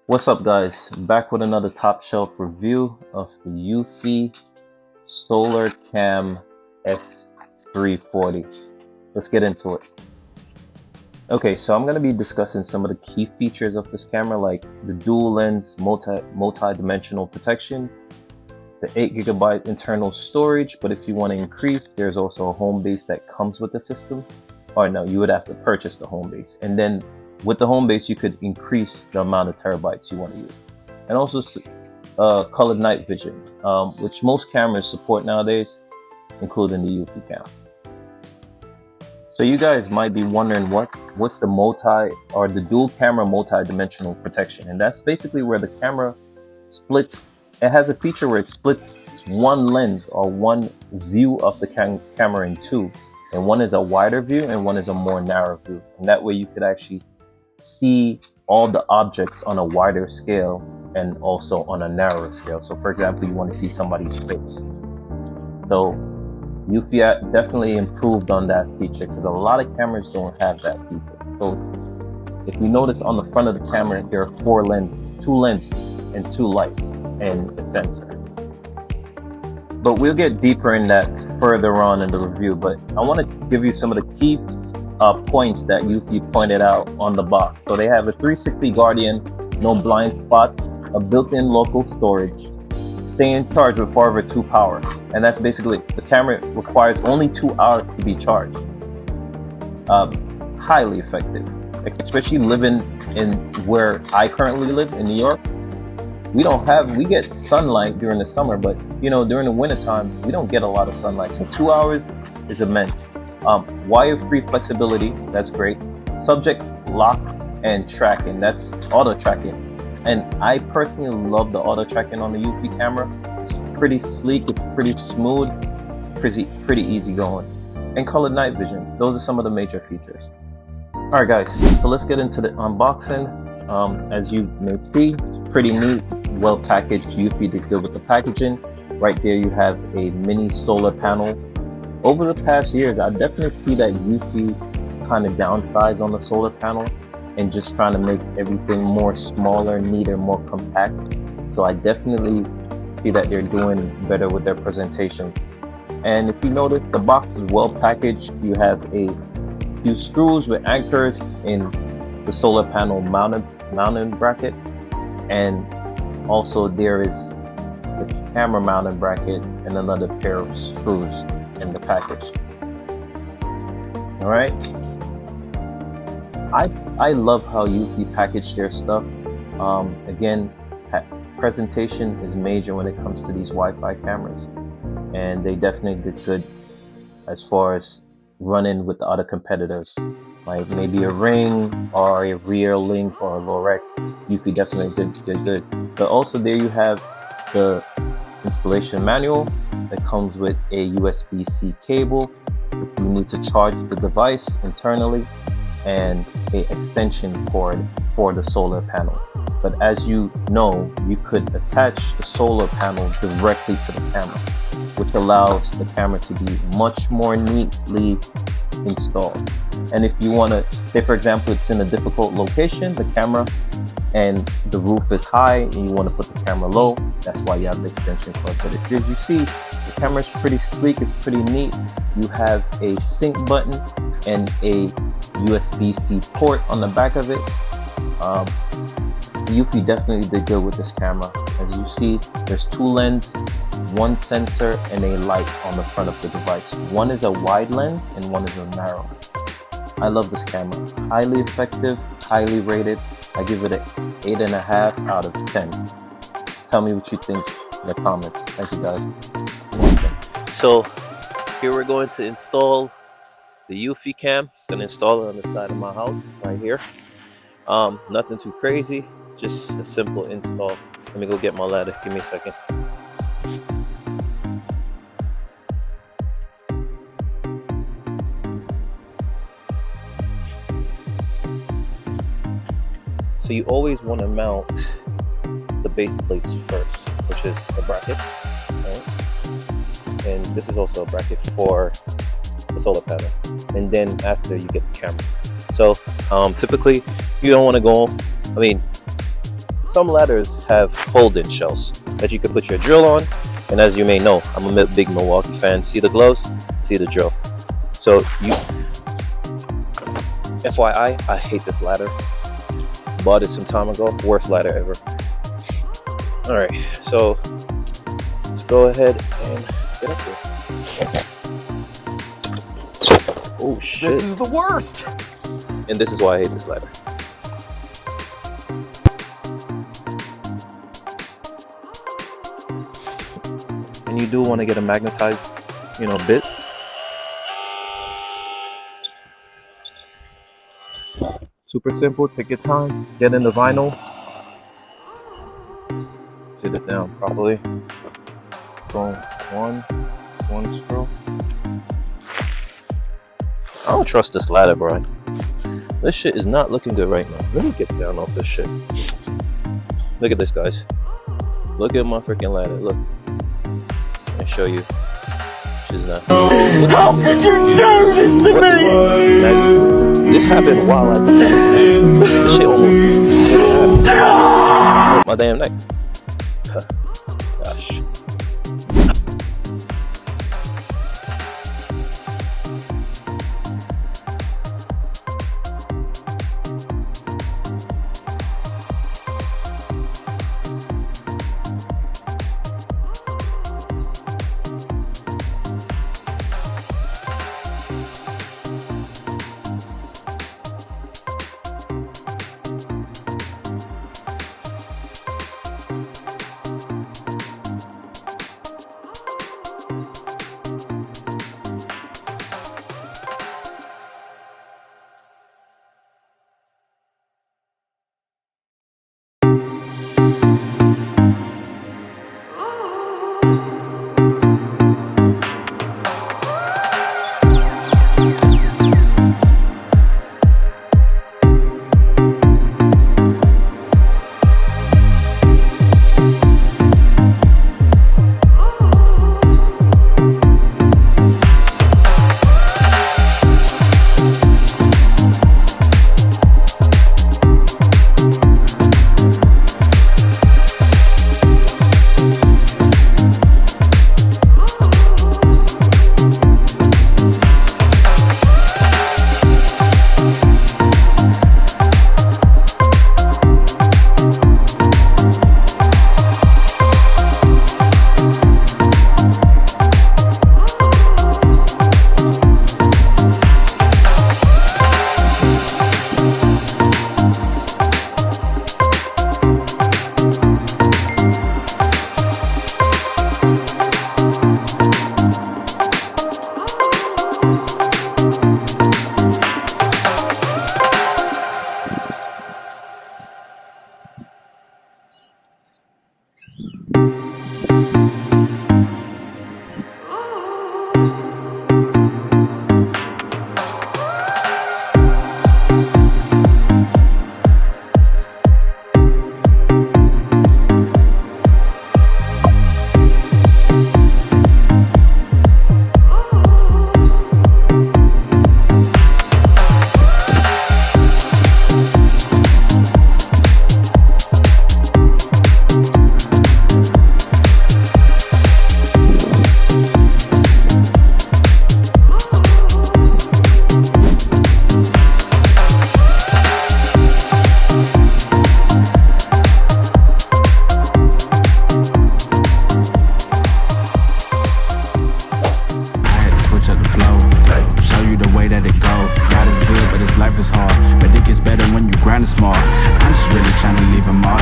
What's up, guys? Back with another top shelf review of the Eufy Solar Cam X340. Let's get into it. Okay, so I'm going to be discussing some of the key features of this camera, like the dual lens multi-dimensional protection, the 8GB internal storage, but if you want to increase, there's also a home base that comes with the system. Or no, you would have to purchase the home base, and then with the home base, you could increase the amount of terabytes you want to use. And also colored night vision, which most cameras support nowadays, including the EufyCam. So you guys might be wondering what's the dual camera multi-dimensional protection. And that's basically where the camera splits. It has a feature where it splits one lens or one view of the camera in two. And one is a wider view and one is a more narrow view. And that way you could actually see all the objects on a wider scale and also on a narrower scale. So for example, you want to see somebody's face. So Eufy definitely improved on that feature because a lot of cameras don't have that feature. So if you notice on the front of the camera, there are two lenses and two lights and a sensor. But we'll get deeper in that further on in the review. But I want to give you some of the key points that Eufy pointed out on the box. So they have a 360 Guardian, no blind spots, a built-in local storage, stay in charge with 4/2 power, and that's basically the camera requires only 2 hours to be charged. Highly effective, especially living in where I currently live in New York. We get sunlight during the summer, but during the winter time we don't get a lot of sunlight. So 2 hours is immense. Wire-free flexibility, that's great. Subject lock and tracking, that's auto tracking. And I personally love the auto tracking on the Eufy camera. It's pretty sleek, it's pretty smooth, pretty easy going. And colored night vision, those are some of the major features. Alright guys, so let's get into the unboxing. As you may see, pretty neat, well packaged. Eufy did good with the packaging. Right there you have a mini solar panel. Over the past years, I definitely see that Eufy kind of downsize on the solar panel and just trying to make everything more smaller, neater, more compact. So I definitely see that they're doing better with their presentation. And if you notice, the box is well packaged. You have a few screws with anchors in the solar panel mounting bracket, and also there is the camera mounting bracket and another pair of screws in the package. All right, I love how Eufy packaged their stuff. Again, presentation is major when it comes to these Wi-Fi cameras, and they definitely did good as far as running with the other competitors, like maybe a Ring or a Real Link or a Lorex. Eufy definitely did good. But also there you have the installation manual that comes with a USB-C cable if you need to charge the device internally, and a extension cord for the solar panel. But as you know, you could attach the solar panel directly to the camera, which allows the camera to be much more neatly installed. And if you want to, say for example, it's in a difficult location, the camera, and the roof is high and you want to put the camera low, that's why you have the extension cord. But as you see, the camera is pretty sleek, it's pretty neat. You have a sync button and a USB-C port on the back of it. Eufy definitely did good with this camera. As you see, there's two lenses, one sensor, and a light on the front of the device. One is a wide lens and one is a narrow lens. I love this camera. Highly effective, highly rated. I give it an 8.5 out of 10. Tell me what you think in the comments. Thank you guys. So here we're going to install the EufyCam. I'm going to install it on the side of my house right here. Nothing too crazy, just a simple install. Let me go get my ladder. Give me a second. So you always want to mount the base plates first, which is the brackets, right? And this is also a bracket for the solar panel. And then after, you get the camera. So typically you don't want to go, some ladders have fold-in shelves that you can put your drill on. And as you may know, I'm a big Milwaukee fan. See the gloves, see the drill. So FYI, I hate this ladder. Bought it some time ago. Worst ladder ever. All right, so let's go ahead and get up there. Oh shit! This is the worst. And this is why I hate this ladder. And you do want to get a magnetized, bit. Super simple. Take your time. Get in the vinyl. Sit it down properly. Go one screw. I don't trust this ladder, bro. This shit is not looking good right now. Let me get down off this shit. Look at this, guys. Look at my freaking ladder. Look. Let me show you. She's not. How could you do this to me? This happened while I did that. This shit almost my damn neck. Gosh. Life is hard, but it gets better when you grind it smart. I'm just really trying to leave a mark.